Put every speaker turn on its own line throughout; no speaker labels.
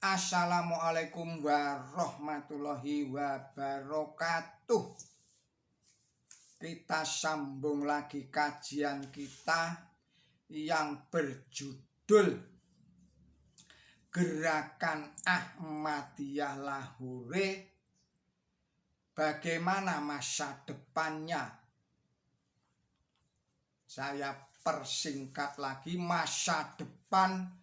Assalamualaikum warahmatullahi wabarakatuh. Kita sambung lagi kajian kita yang berjudul Gerakan Ahmadiyah Lahore, bagaimana masa depannya. Saya persingkat lagi, masa depan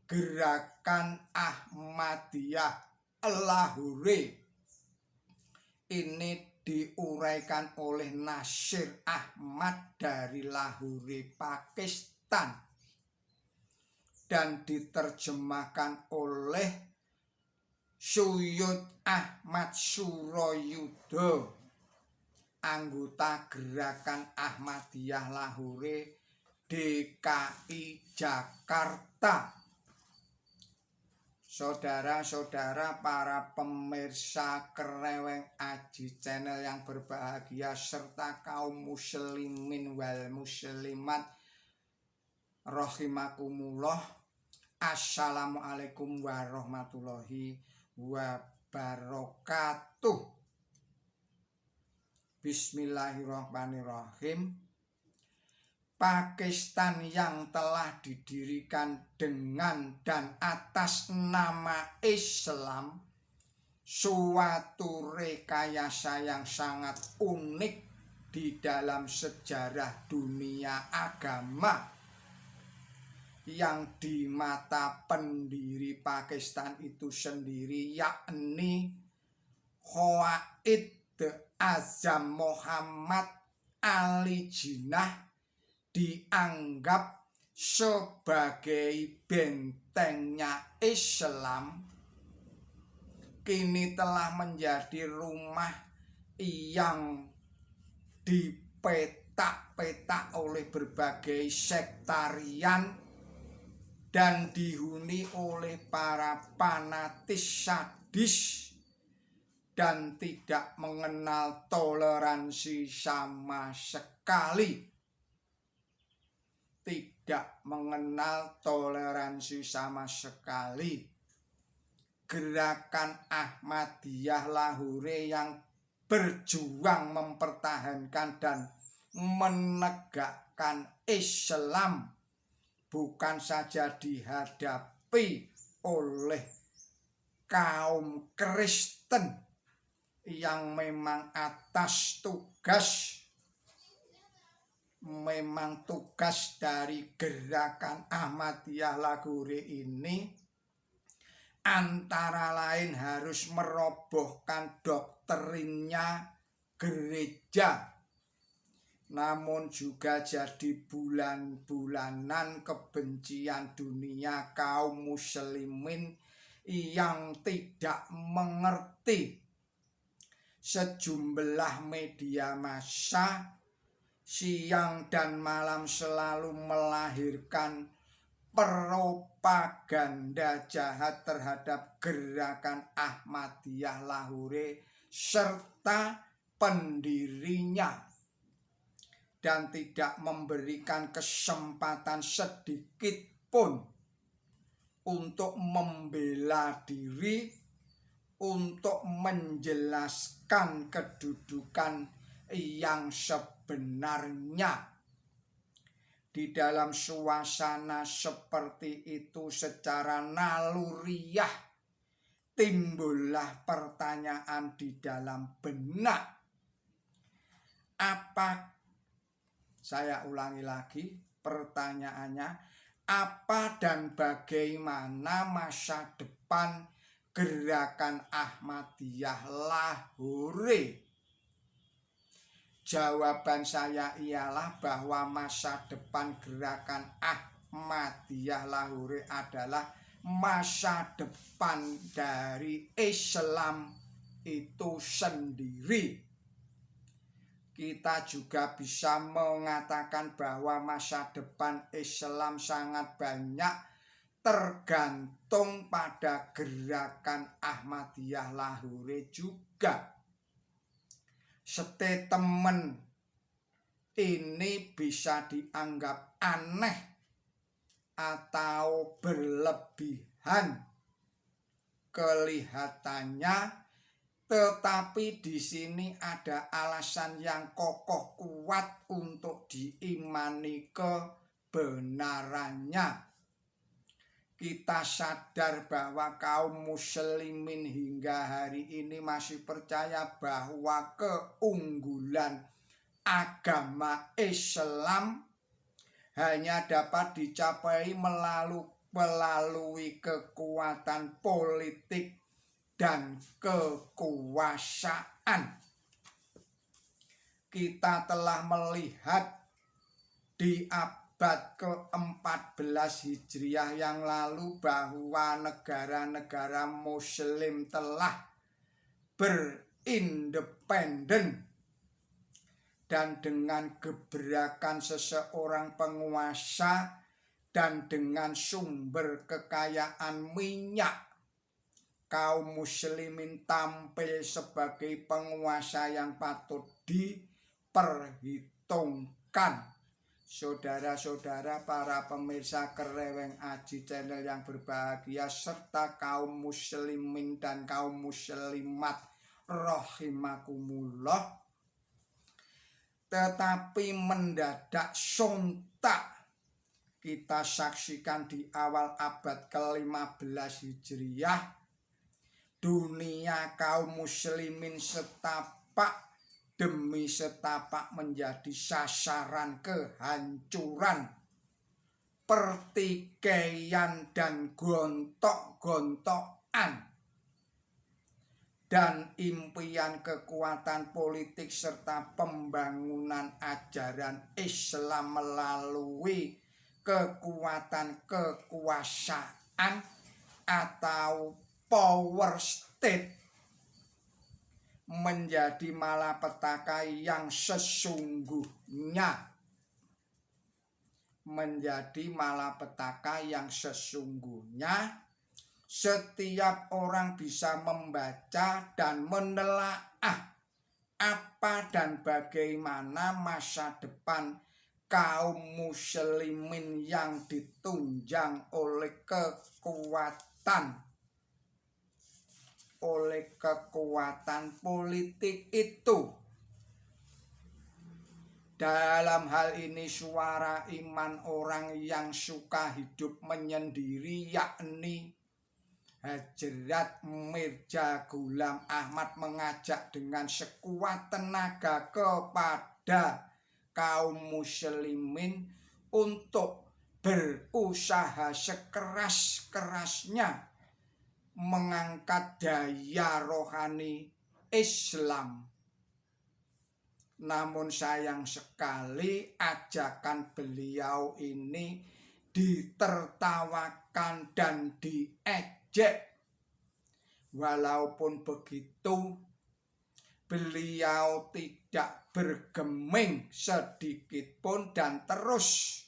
Gerakan Ahmadiyah Lahore. Ini diuraikan oleh Nasir Ahmad dari Lahore, Pakistan, dan diterjemahkan oleh Syuyud Ahmad Suroyudo, anggota Gerakan Ahmadiyah Lahore DKI Jakarta. Saudara-saudara, para pemirsa Kreweng Aji Channel yang berbahagia, serta kaum muslimin wal muslimat rahimakumullah. Assalamualaikum warahmatullahi wabarakatuh. Bismillahirrahmanirrahim. Pakistan yang telah didirikan dengan dan atas nama Islam, suatu rekayasa yang sangat unik di dalam sejarah dunia agama, yang di mata pendiri Pakistan itu sendiri, yakni Qaid Azam Muhammad Ali Jinnah, dianggap sebagai bentengnya Islam, kini telah menjadi rumah yang dipetak-petak oleh berbagai sektarian dan dihuni oleh para fanatis sadis dan tidak mengenal toleransi sama sekali. Tidak mengenal toleransi sama sekali. Gerakan Ahmadiyah Lahore yang berjuang mempertahankan dan menegakkan Islam bukan saja dihadapi oleh kaum Kristen yang memang atas tugas, memang tugas dari Gerakan Ahmadiyah Lahore ini antara lain harus merobohkan doktrinnya gereja, namun juga jadi bulan-bulanan kebencian dunia kaum muslimin yang tidak mengerti. Sejumlah media massa siang dan malam selalu melahirkan propaganda jahat terhadap Gerakan Ahmadiyah Lahore serta pendirinya, dan tidak memberikan kesempatan sedikit pun untuk membela diri, untuk menjelaskan kedudukan yang sebenarnya. Di dalam suasana seperti itu, secara naluriah timbullah pertanyaan di dalam benak. Saya ulangi lagi pertanyaannya, apa dan bagaimana masa depan Gerakan Ahmadiyah Lahore? Jawaban saya ialah bahwa masa depan Gerakan Ahmadiyah Lahore adalah masa depan dari Islam itu sendiri. Kita juga bisa mengatakan bahwa masa depan Islam sangat banyak tergantung pada Gerakan Ahmadiyah Lahore juga. Statement ini bisa dianggap aneh atau berlebihan kelihatannya, tetapi di sini ada alasan yang kokoh kuat untuk diimani kebenarannya. Kita sadar bahwa kaum muslimin hingga hari ini masih percaya bahwa keunggulan agama Islam hanya dapat dicapai melalui kekuatan politik dan kekuasaan. Kita telah melihat di abad ke-14 Hijriah yang lalu bahwa negara-negara Muslim telah berindependen, dan dengan gebrakan seseorang penguasa dan dengan sumber kekayaan minyak, kaum muslimin tampil sebagai penguasa yang patut diperhitungkan. Saudara-saudara, para pemirsa Kereweng Aji Channel yang berbahagia, serta kaum muslimin dan kaum muslimat rahimakumullah. Tetapi mendadak sontak kita saksikan di awal abad ke-15 Hijriah, dunia kaum muslimin setapak demi setapak menjadi sasaran kehancuran, pertikaian dan gontok-gontokan, dan impian kekuatan politik serta pembangunan ajaran Islam melalui kekuatan kekuasaan atau power state menjadi malapetaka yang sesungguhnya. Setiap orang bisa membaca dan menelaah apa dan bagaimana masa depan kaum muslimin yang ditunjang oleh kekuatan politik itu. Dalam hal ini suara iman orang yang suka hidup menyendiri, yakni Hadjrat Mirza Ghulam Ahmad, mengajak dengan sekuat tenaga kepada kaum muslimin untuk berusaha sekeras-kerasnya mengangkat daya rohani Islam. Namun sayang sekali ajakan beliau ini ditertawakan dan diejek. Walaupun begitu, beliau tidak bergeming sedikit pun dan terus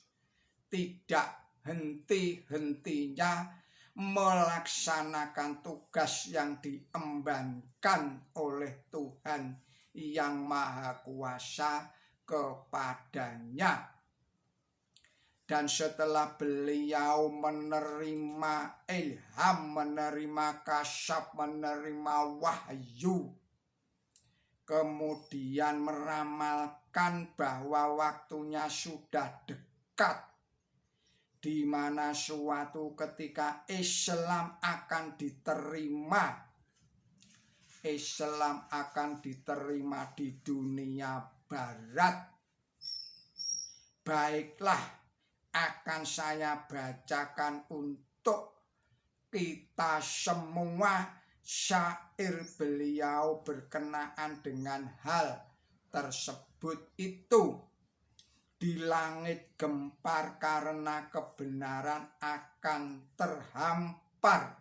tidak henti-hentinya melaksanakan tugas yang diembankan oleh Tuhan yang Maha Kuasa kepadanya. Dan setelah beliau menerima ilham, menerima kasyaf, menerima wahyu, kemudian meramalkan bahwa waktunya sudah dekat, di mana suatu ketika Islam akan diterima di dunia barat. Baiklah, akan saya bacakan untuk kita semua syair beliau berkenaan dengan hal tersebut itu. Di langit gempar karena kebenaran akan terhampar.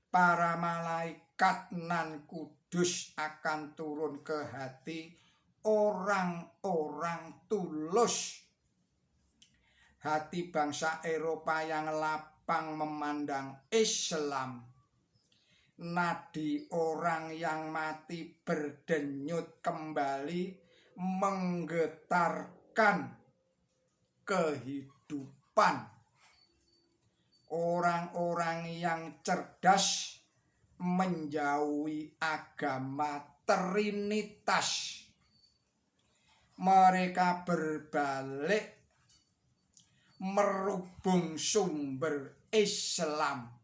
Para malaikat nan kudus akan turun ke hati orang-orang tulus. Hati bangsa Eropa yang lapang memandang Islam. Nadi orang yang mati berdenyut kembali, menggetarkan kehidupan. orang-orang yang cerdas menjauhi agama Trinitas. Mereka berbalik merubung sumber Islam.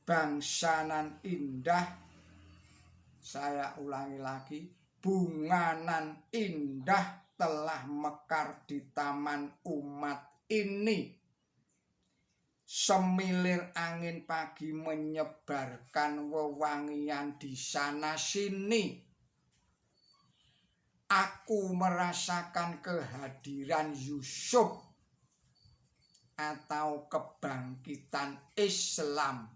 Bangsanan indah, saya ulangi lagi, bunganan indah telah mekar di taman umat ini. Semilir angin pagi menyebarkan wewangian di sana sini. Aku merasakan kehadiran Yusuf atau kebangkitan Islam.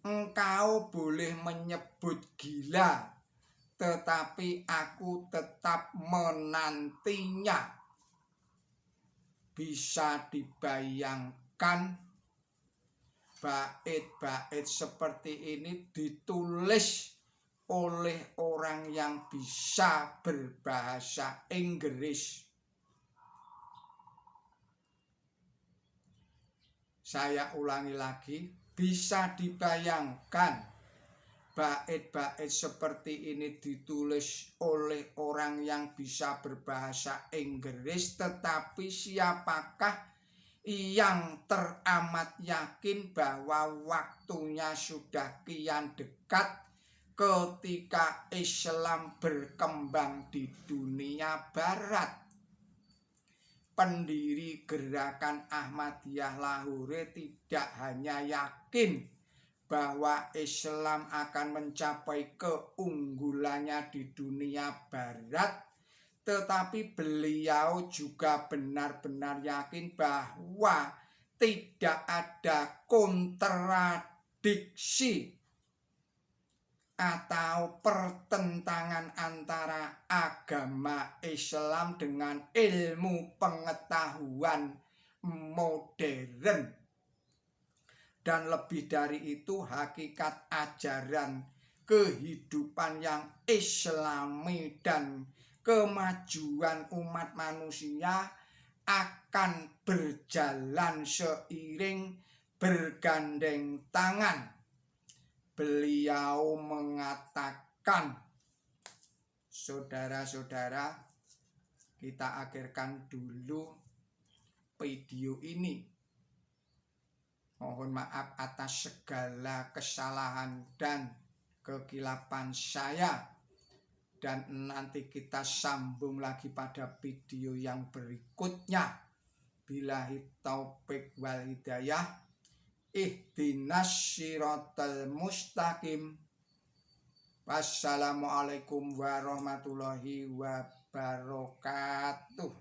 Engkau boleh menyebut gila, tetapi aku tetap menantinya. Bisa dibayangkan bait-bait seperti ini ditulis oleh orang yang bisa berbahasa Inggris. Saya ulangi lagi. Bisa dibayangkan bait-bait seperti ini ditulis oleh orang yang bisa berbahasa Inggris, tetapi siapakah yang teramat yakin bahwa waktunya sudah kian dekat ketika Islam berkembang di dunia barat? Pendiri gerakan Ahmadiyah Lahore tidak hanya yakin bahwa Islam akan mencapai keunggulannya di dunia barat, tetapi beliau juga benar-benar yakin bahwa tidak ada kontradiksi atau pertentangan antara agama Islam dengan ilmu pengetahuan modern. Dan lebih dari itu, hakikat ajaran kehidupan yang Islami dan kemajuan umat manusia akan berjalan seiring bergandeng tangan. Beliau mengatakan, saudara-saudara, kita akhirkan dulu video ini. Mohon maaf atas segala kesalahan dan kekilapan saya. Dan nanti kita sambung lagi pada video yang berikutnya. Billahi taufiq wal hidayah. Ihdinas siratal mustaqim. Wassalamualaikum warahmatullahi wabarakatuh.